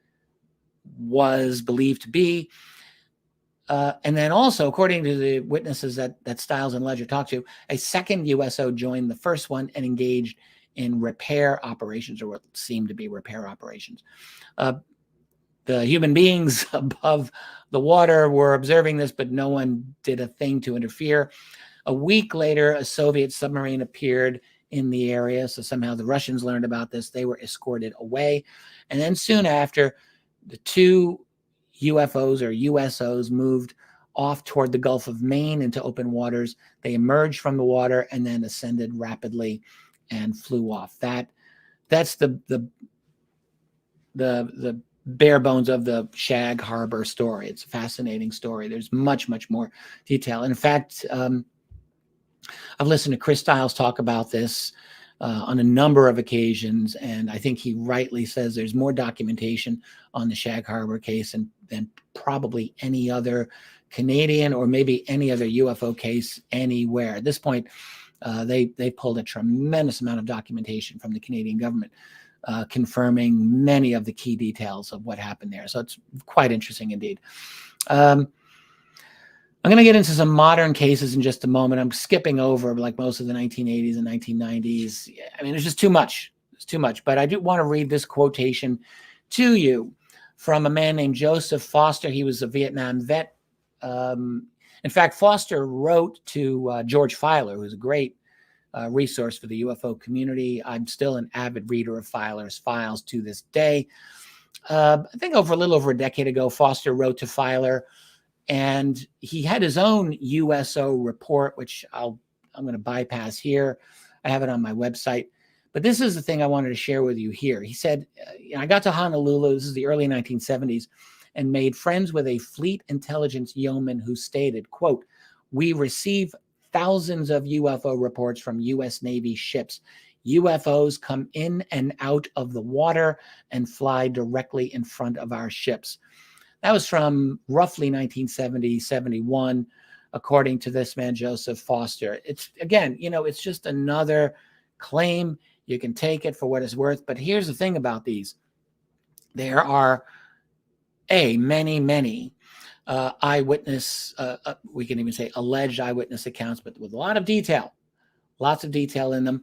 was believed to be. And then also, according to the witnesses that Stiles and Ledger talked to, a second USO joined the first one and engaged in repair operations, or what seemed to be repair operations. The human beings above the water were observing this, but no one did a thing to interfere. A week later, a Soviet submarine appeared in the area. So somehow the Russians learned about this. They were escorted away. And then soon after, the two UFOs or USOs moved off toward the Gulf of Maine into open waters. They emerged from the water and then ascended rapidly and flew off. That's the bare bones of the Shag Harbor story. It's a fascinating story. There's much, much more detail. In fact, I've listened to Chris Stiles talk about this on a number of occasions, and I think he rightly says there's more documentation on the Shag Harbor case than probably any other Canadian or maybe any other UFO case anywhere. At this point, they pulled a tremendous amount of documentation from the Canadian government, confirming many of the key details of what happened there. So it's quite interesting indeed. I'm going to get into some modern cases in just a moment. I'm skipping over like most of the 1980s and 1990s. I mean, there's just too much. It's too much. But I do want to read this quotation to you from a man named Joseph Foster. He was a Vietnam vet. In fact, Foster wrote to George Filer, who's a great resource for the UFO community. I'm still an avid reader of Filer's files to this day. I think a little over a decade ago, Foster wrote to Filer, and he had his own USO report, which I'm going to bypass here. I have it on my website. But this is the thing I wanted to share with you here. He said, I got to Honolulu, this is the early 1970s, and made friends with a fleet intelligence yeoman who stated, quote, "We receive thousands of UFO reports from U.S. Navy ships. UFOs come in and out of the water and fly directly in front of our ships." That was from roughly 1970, 71, according to this man, Joseph Foster. It's, again, it's just another claim. You can take it for what it's worth. But here's the thing about these. There are, many, many eyewitness, we can even say alleged eyewitness accounts, but with a lot of detail, lots of detail in them.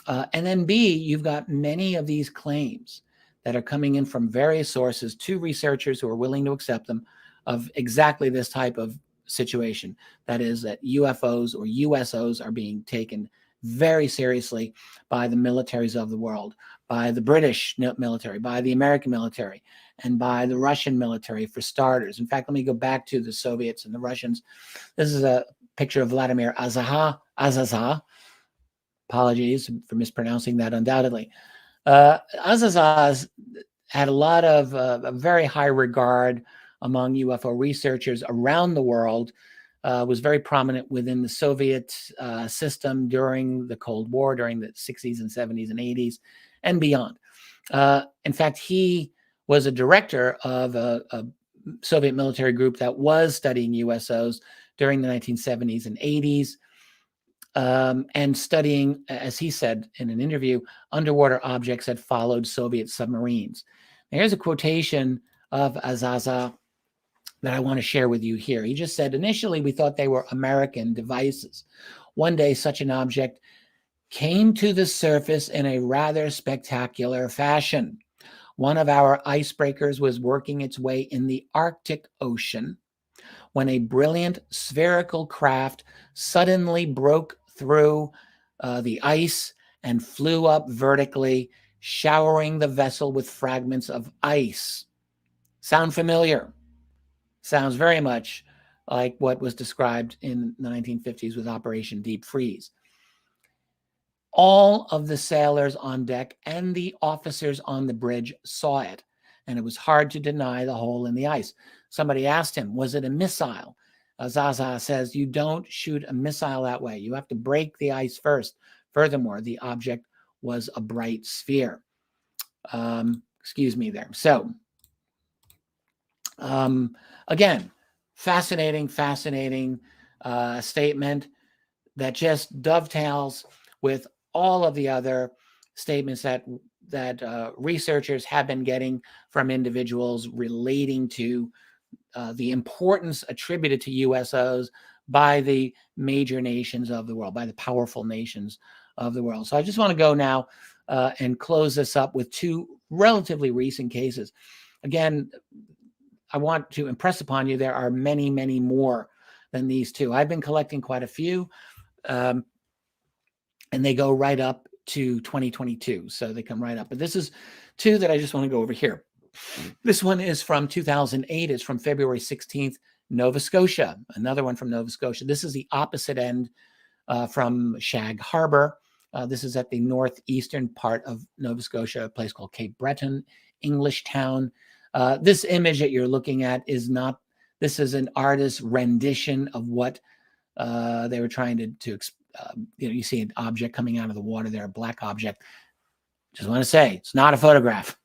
And then B, you've got many of these claims that are coming in from various sources to researchers who are willing to accept them of exactly this type of situation. That is, that UFOs or USOs are being taken very seriously by the militaries of the world, by the British military, by the American military, and by the Russian military, for starters. In fact, let me go back to the Soviets and the Russians. This is a picture of Vladimir Azazah. Apologies for mispronouncing that undoubtedly. Azazah had a lot of a very high regard among UFO researchers around the world, was very prominent within the Soviet system during the Cold War, during the 60s and 70s and 80s and beyond. In fact, he was a director of a Soviet military group that was studying USOs during the 1970s and 80s. And studying, as he said in an interview, underwater objects that followed Soviet submarines. Now, here's a quotation of Azazah that I want to share with you here. He just said, "Initially, we thought they were American devices. One day, such an object came to the surface in a rather spectacular fashion. One of our icebreakers was working its way in the Arctic Ocean when a brilliant spherical craft suddenly broke through the ice and flew up vertically, showering the vessel with fragments of ice." Sound familiar? Sounds very much like what was described in the 1950s with Operation Deep Freeze. All of the sailors on deck and the officers on the bridge saw it, and it was hard to deny the hole in the ice. Somebody asked him, was it a missile? Azazah says, "You don't shoot a missile that way. You have to break the ice first. Furthermore, the object was a bright sphere." Excuse me there. So, again, fascinating statement that just dovetails with all of the other statements that researchers have been getting from individuals relating to the importance attributed to USOs by the major nations of the world, by the powerful nations of the world. So I just want to go now and close this up with two relatively recent cases. Again, I want to impress upon you there are many, many more than these two. I've been collecting quite a few, and they go right up to 2022. So they come right up. But this is two that I just want to go over here. this one is from 2008. It's from February 16th, Nova Scotia. Another one from Nova Scotia. This is the opposite end from Shag Harbor. This is at the northeastern part of Nova Scotia, a place called Cape Breton, English Town. This image that you're looking at is not, this is an artist's rendition of what they were trying to you see an object coming out of the water there, a black object. Just want to say, it's not a photograph.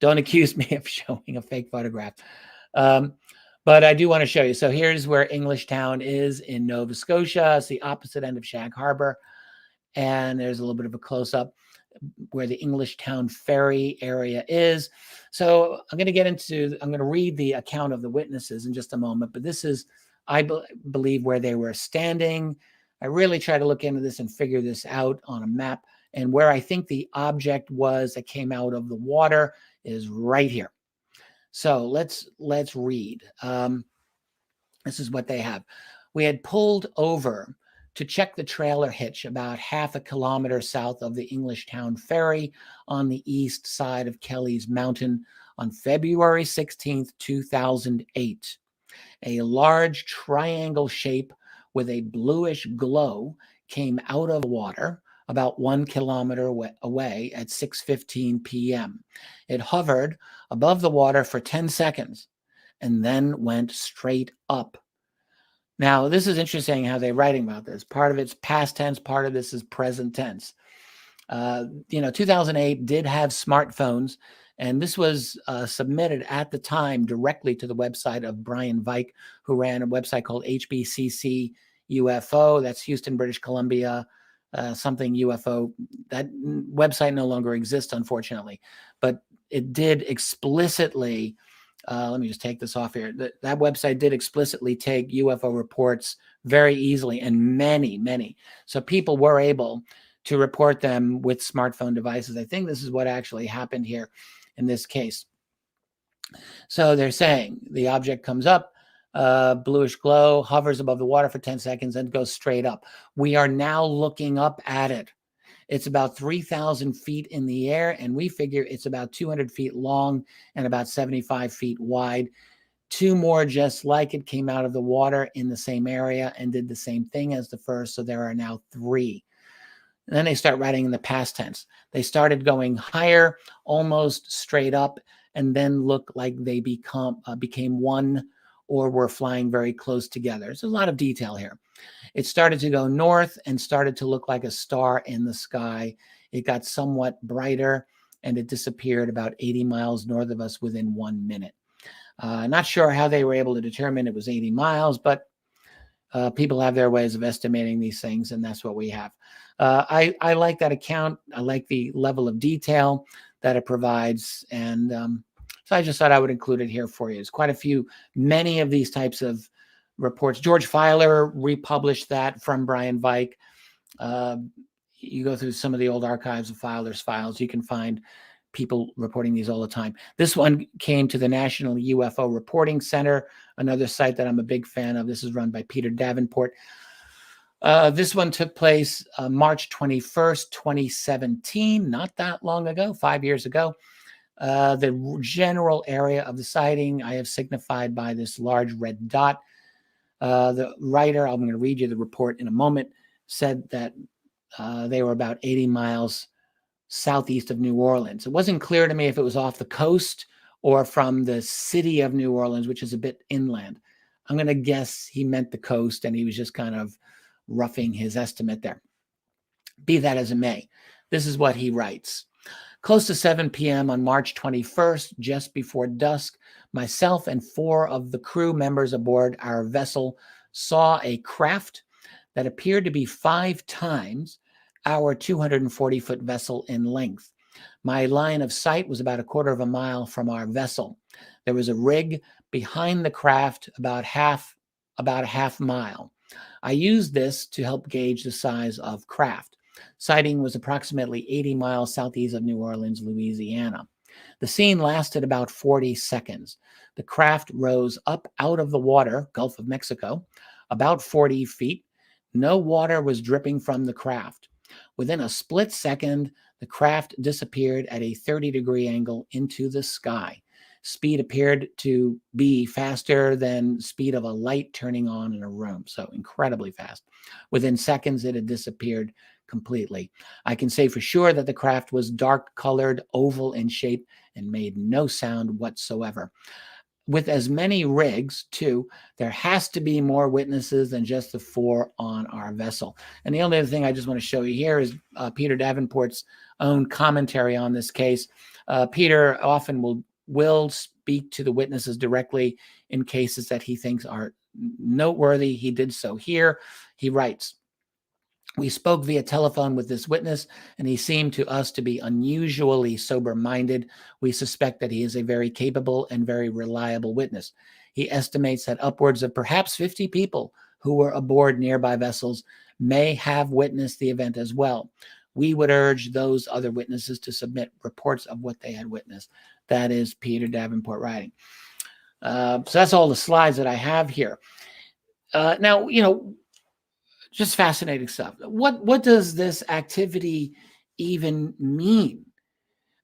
Don't accuse me of showing a fake photograph. But I do want to show you. So here's where English Town is in Nova Scotia. It's the opposite end of Shag Harbor. And there's a little bit of a close-up where the English Town ferry area is. So I'm going to read the account of the witnesses in just a moment. But this is, I believe, where they were standing. I really try to look into this and figure this out on a map. And where I think the object was that came out of the water is right here. So let's read. This is what they have. We had pulled over to check the trailer hitch about half a kilometer south of the English Town ferry on the east side of Kelly's Mountain on February 16th, 2008. A large triangle shape with a bluish glow came out of the water about 1 kilometer away at 6:15 p.m. It hovered above the water for 10 seconds and then went straight up. Now, this is interesting how they're writing about this. Part of it's past tense, part of this is present tense. 2008 did have smartphones, and this was submitted at the time directly to the website of Brian Vike, who ran a website called HBCC UFO. That's Houston, British Columbia, something UFO. That website no longer exists, unfortunately, but it did explicitly, let me just take this off here. That website did explicitly take UFO reports very easily, and many. So people were able to report them with smartphone devices. I think this is what actually happened here in this case. So they're saying the object comes up, bluish glow, hovers above the water for 10 seconds and goes straight up. We are now looking up at it. It's about 3,000 feet in the air, and we figure it's about 200 feet long and about 75 feet wide. Two more just like it came out of the water in the same area and did the same thing as the first, so there are now 3. And then they start writing in the past tense. They started going higher, almost straight up, and then look like they became one or were flying very close together. There's a lot of detail here. It started to go north and started to look like a star in the sky. It got somewhat brighter, and it disappeared about 80 miles north of us within 1 minute. Not sure how they were able to determine it was 80 miles, but people have their ways of estimating these things, and that's what we have. I like that account. I like the level of detail that it provides, and so I just thought I would include it here for you. There's quite a few, many of these types of reports. George Filer republished that from Brian Vike. You go through some of the old archives of Filer's files, you can find people reporting these all the time. This one came to the National UFO Reporting Center, another site that I'm a big fan of. This is run by Peter Davenport. This one took place March 21st, 2017, not that long ago, 5 years ago. The general area of the sighting I have signified by this large red dot. The writer, I'm going to read you the report in a moment, said that they were about 80 miles southeast of New Orleans. It wasn't clear to me if it was off the coast or from the city of New Orleans, which is a bit inland. I'm going to guess he meant the coast, and he was just kind of roughing his estimate there. Be that as it may, this is what he writes. Close to 7 p.m. on March 21st, just before dusk, myself and 4 of the crew members aboard our vessel saw a craft that appeared to be 5 times our 240-foot vessel in length. My line of sight was about a quarter of a mile from our vessel. There was a rig behind the craft about a half mile. I used this to help gauge the size of craft. Sighting was approximately 80 miles southeast of New Orleans, Louisiana. The scene lasted about 40 seconds. The craft rose up out of the water, Gulf of Mexico, about 40 feet. No water was dripping from the craft. Within a split second, The craft disappeared at a 30-degree angle into the sky. Speed appeared to be faster than speed of a light turning on in a room, so incredibly fast. Within seconds, it had disappeared completely. I can say for sure that the craft was dark-colored, oval in shape, and made no sound whatsoever. With as many rigs, too, there has to be more witnesses than just the 4 on our vessel. And the only other thing I just want to show you here is Peter Davenport's own commentary on this case. Peter often will speak to the witnesses directly in cases that he thinks are noteworthy. He did so here. He writes, "We spoke via telephone with this witness, and he seemed to us to be unusually sober-minded. We suspect that he is a very capable and very reliable witness. He estimates that upwards of perhaps 50 people who were aboard nearby vessels may have witnessed the event as well. We would urge those other witnesses to submit reports of what they had witnessed." That is Peter Davenport writing. So that's all the slides that I have here. Now, just fascinating stuff. What does this activity even mean?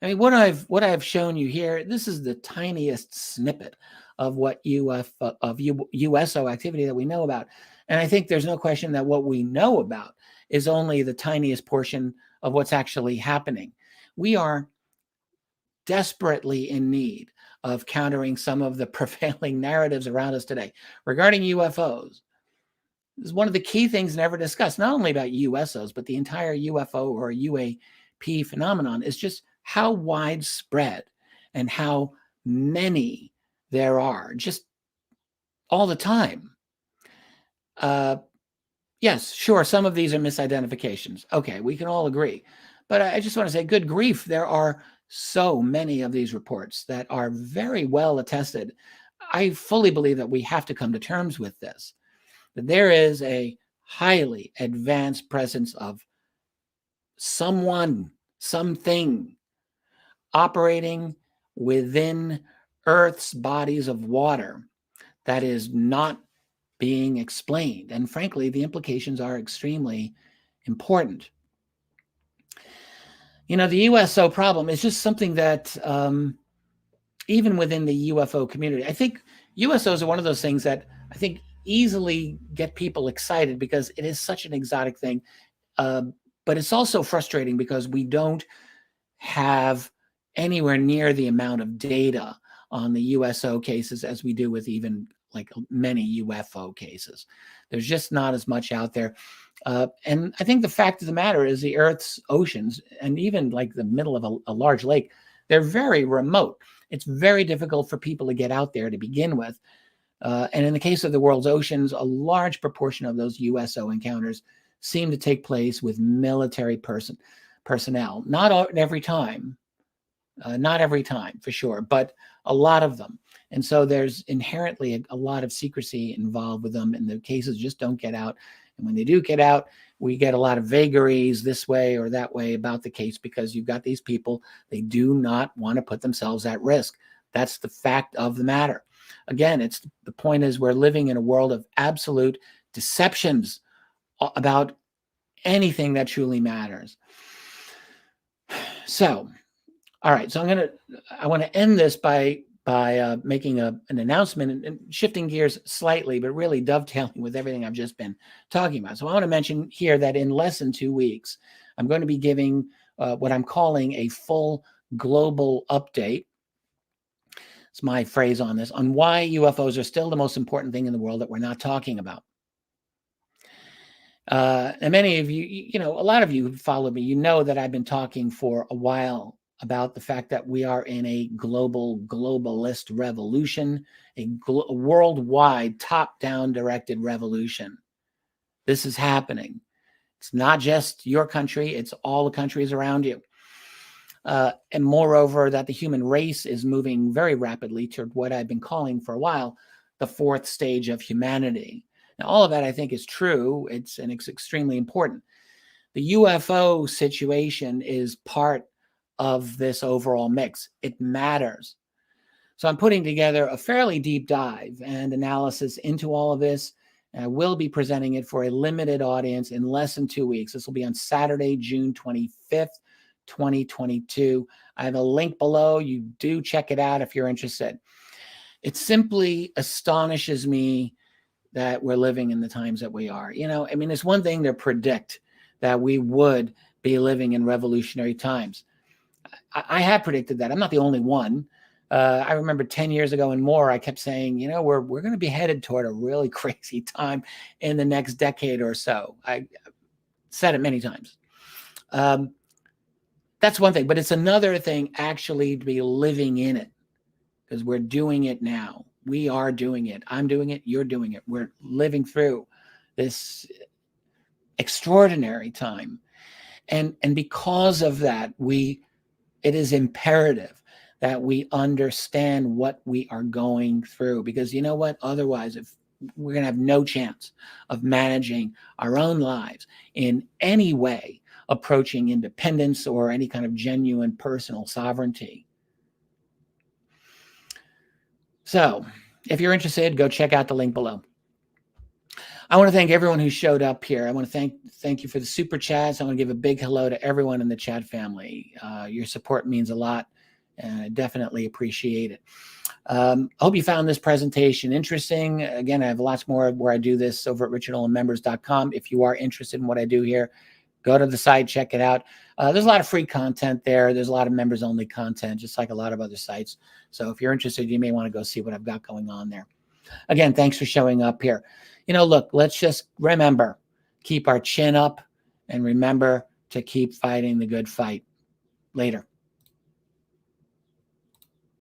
I mean, what I've shown you here, this is the tiniest snippet of what USO activity that we know about. And I think there's no question that what we know about is only the tiniest portion of what's actually happening. We are desperately in need of countering some of the prevailing narratives around us today regarding UFOs. This is one of the key things never discussed, not only about USOs, but the entire UFO or UAP phenomenon is just how widespread and how many there are, just all the time. Yes, sure, some of these are misidentifications. Okay, we can all agree. But I just want to say, good grief, there are so many of these reports that are very well attested. I fully believe that we have to come to terms with this, that there is a highly advanced presence of someone, something operating within Earth's bodies of water that is not being explained. And frankly, the implications are extremely important. The USO problem is just something that even within the UFO community, I think USOs are one of those things that I think easily get people excited because it is such an exotic thing. But it's also frustrating because we don't have anywhere near the amount of data on the USO cases as we do with even like many UFO cases. There's just not as much out there. And I think the fact of the matter is the Earth's oceans, and even like the middle of a large lake, they're very remote. It's very difficult for people to get out there to begin with. And in the case of the world's oceans, a large proportion of those USO encounters seem to take place with military personnel. Not every time for sure, but a lot of them. And so there's inherently a lot of secrecy involved with them, and the cases just don't get out. And when they do get out, we get a lot of vagaries this way or that way about the case because you've got these people, they do not want to put themselves at risk. That's the fact of the matter. Again, the point is we're living in a world of absolute deceptions about anything that truly matters. So, all right. So I want to end this by making an announcement and shifting gears slightly, but really dovetailing with everything I've just been talking about. So I want to mention here that in less than 2 weeks, I'm going to be giving what I'm calling a full global update. It's my phrase on this, on why UFOs are still the most important thing in the world that we're not talking about. And many of you, a lot of you who follow me, know that I've been talking for a while about the fact that we are in a globalist revolution, a worldwide top-down directed revolution. This is happening. It's not just your country, it's all the countries around you. And moreover, that the human race is moving very rapidly toward what I've been calling for a while, the fourth stage of humanity. Now, all of that I think is true. It's extremely important. The UFO situation is part of this overall mix. It matters. So I'm putting together a fairly deep dive and analysis into all of this. And I will be presenting it for a limited audience in less than 2 weeks. This will be on Saturday, June 25th, 2022. I have a link below. You do check it out if you're interested. It simply astonishes me that we're living in the times that we are. You know, I mean, it's one thing to predict that we would be living in revolutionary times. I have predicted that. I'm not the only one. I remember 10 years ago and more, I kept saying, you know, we're going to be headed toward a really crazy time in the next decade or so. I said it many times. That's one thing, but it's another thing actually to be living in it, because we're doing it now. We are doing it. I'm doing it. You're doing it. We're living through this extraordinary time. And because of that, it is imperative that we understand what we are going through, because you know what? Otherwise, if we're going to have no chance of managing our own lives in any way approaching independence or any kind of genuine personal sovereignty. So if you're interested, go check out the link below. I want to thank everyone who showed up here. I want to thank you for the super chats. I want to give a big hello to everyone in the chat family. Your support means a lot, and I definitely appreciate it. I hope you found this presentation interesting. Again, I have lots more where I do this over at richarddolanmembers.com. If you are interested in what I do here, go to the site, check it out. There's a lot of free content there. There's a lot of members-only content, just like a lot of other sites. So if you're interested, you may want to go see what I've got going on there. Again, thanks for showing up here. You know, look, let's just remember, keep our chin up and remember to keep fighting the good fight. Later.